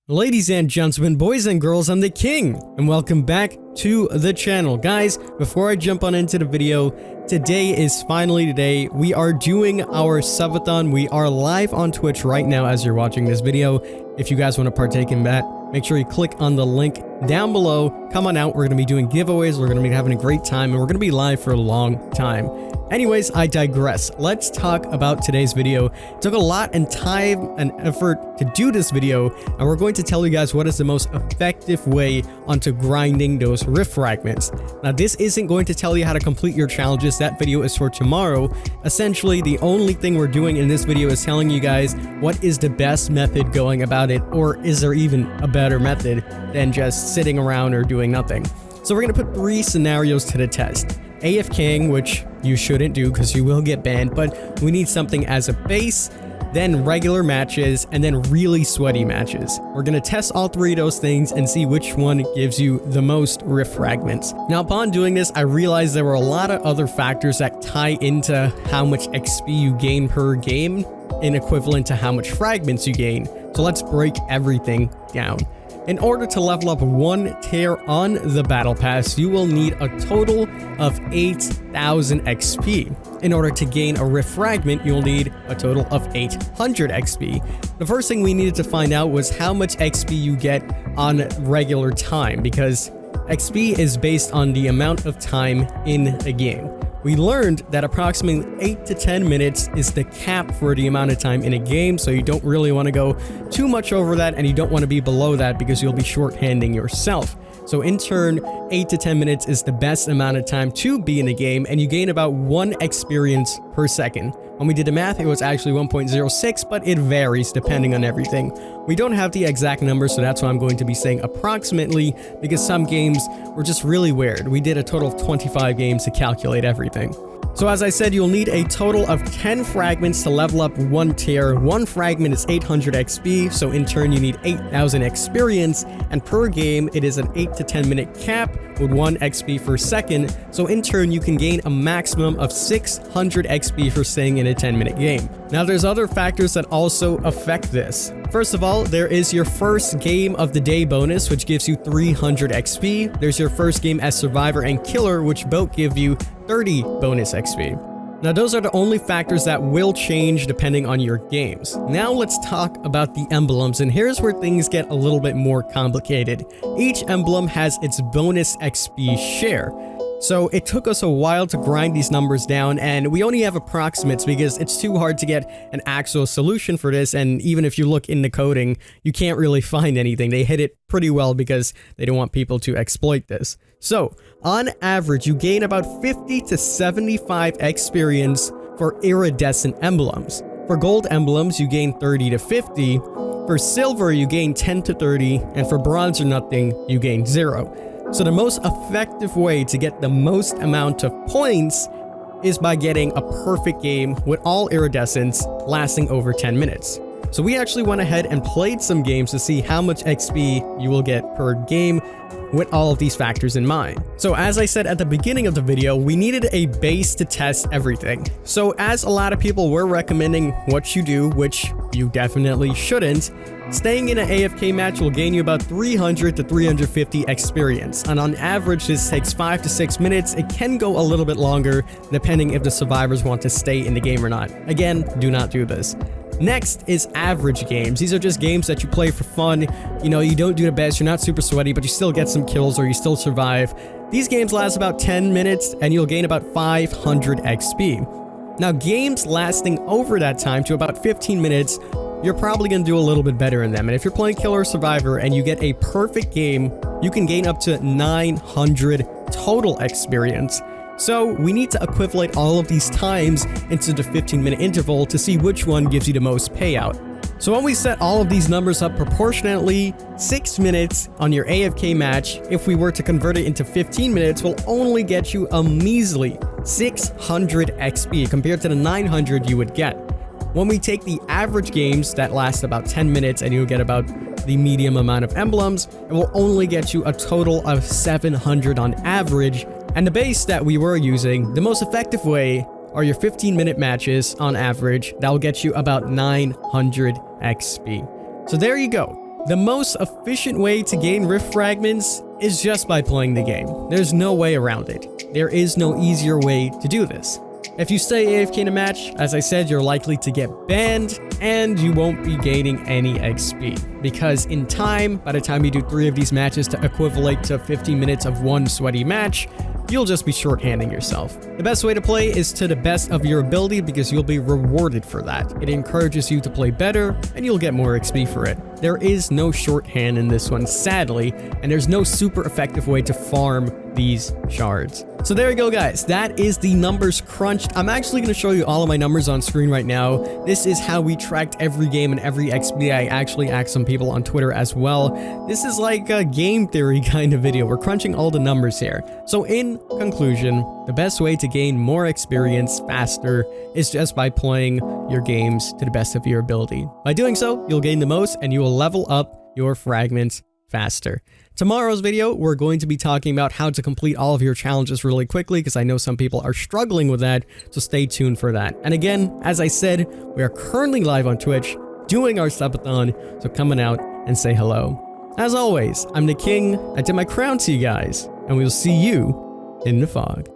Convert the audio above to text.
Ladies and gentlemen, boys and girls, I'm the King, and welcome back to the channel. Guys, before I jump on into the video, today is finally the day. We are doing our subathon. We are live on Twitch right now as you're watching this video. If you guys want to partake in that, make sure you click on the link down below. Come on out. We're going to be doing giveaways. We're going to be having a great time, and we're going to be live for a long time. Anyways, I digress. Let's talk about today's video. It took a lot and time and effort to do this video, and we're going to tell you guys what is the most effective way onto grinding those rift fragments. Now, this isn't going to tell you how to complete your challenges. That video is for tomorrow. Essentially, the only thing we're doing in this video is telling you guys what is the best method going about it, or is there even a better method than just sitting around or doing nothing. So we're going to put 3 scenarios to the test. AFKing, which you shouldn't do because you will get banned, but we need something as a base, then regular matches, and then really sweaty matches. We're going to test all 3 of those things and see which one gives you the most rift fragments. Now, upon doing this, I realized there were a lot of other factors that tie into how much XP you gain per game in equivalent to how much fragments you gain. So let's break everything down. In order to level up 1 tier on the battle pass, you will need a total of 8,000 XP. In order to gain a rift fragment, you'll need a total of 800 XP. The first thing we needed to find out was how much XP you get on regular time, because XP is based on the amount of time in a game. We learned that approximately 8 to 10 minutes is the cap for the amount of time in a game, so you don't really want to go too much over that, and you don't want to be below that because you'll be shorthanding yourself. So in turn, 8 to 10 minutes is the best amount of time to be in a game, and you gain about 1 experience per second. When we did the math, it was actually 1.06, but it varies depending on everything. We don't have the exact number, so that's why I'm going to be saying approximately, because some games were just really weird. We did a total of 25 games to calculate everything. So as I said, you'll need a total of 10 fragments to level up 1 tier. 1 fragment is 800 XP, so in turn you need 8,000 experience, and per game it is an 8 to 10 minute cap with 1 XP per second, so in turn you can gain a maximum of 600 XP for staying in a 10-minute game. Now there's other factors that also affect this. First of all, there is your first game of the day bonus, which gives you 300 XP. There's your first game as survivor and killer, which both give you 30 bonus XP. Now those are the only factors that will change depending on your games. Now let's talk about the emblems, and here's where things get a little bit more complicated. Each emblem has its bonus XP share. So it took us a while to grind these numbers down, and we only have approximates because it's too hard to get an actual solution for this, and even if you look in the coding, you can't really find anything. They hit it pretty well because they don't want people to exploit this. So on average, you gain about 50 to 75 experience for iridescent emblems. For gold emblems, you gain 30 to 50. For silver, you gain 10 to 30, and for bronze or nothing, you gain 0. So the most effective way to get the most amount of points is by getting a perfect game with all iridescents lasting over 10 minutes. So we actually went ahead and played some games to see how much XP you will get per game with all of these factors in mind. So as I said at the beginning of the video, we needed a base to test everything. So as a lot of people were recommending what you do, which you definitely shouldn't, staying in an AFK match will gain you about 300 to 350 experience. And on average, this takes 5 to 6 minutes. It can go a little bit longer depending if the survivors want to stay in the game or not. Again, do not do this. Next is average games. These are just games that you play for fun. You know, you don't do the best, you're not super sweaty, but you still get some kills or you still survive. These games last about 10 minutes and you'll gain about 500 XP. Now, games lasting over that time to about 15 minutes, you're probably going to do a little bit better in them. And if you're playing Killer or Survivor and you get a perfect game, you can gain up to 900 total experience. So we need to equivalent all of these times into the 15-minute interval to see which one gives you the most payout. So when we set all of these numbers up proportionately, 6 minutes on your AFK match, if we were to convert it into 15 minutes, will only get you a measly 600 XP compared to the 900 you would get. When we take the average games that last about 10 minutes and you'll get about the medium amount of emblems, it will only get you a total of 700 on average. And the base that we were using, the most effective way are your 15-minute matches on average. That will get you about 900 XP. So there you go. The most efficient way to gain rift fragments is just by playing the game. There's no way around it. There is no easier way to do this. If you stay AFK in a match, as I said, you're likely to get banned and you won't be gaining any XP. Because in time, by the time you do 3 of these matches to equivalent to 50 minutes of one sweaty match, you'll just be shorthanding yourself. The best way to play is to the best of your ability because you'll be rewarded for that. It encourages you to play better and you'll get more XP for it. There is no shorthand in this one, sadly, and there's no super effective way to farm these shards. So there you go, guys. That is the numbers crunched. I'm actually going to show you all of my numbers on screen right now. This is how we tracked every game and every XP. I actually asked some people on Twitter as well. This is like a game theory kind of video. We're crunching all the numbers here. So in conclusion, the best way to gain more experience faster is just by playing your games to the best of your ability. By doing so, you'll gain the most and you will level up your fragments faster. Tomorrow's video, we're going to be talking about how to complete all of your challenges really quickly because I know some people are struggling with that, so stay tuned for that. And again, as I said, we are currently live on Twitch doing our subathon, so come on out and say hello. As always, I'm the King, I tip my crown to you guys, and we'll see you in the fog.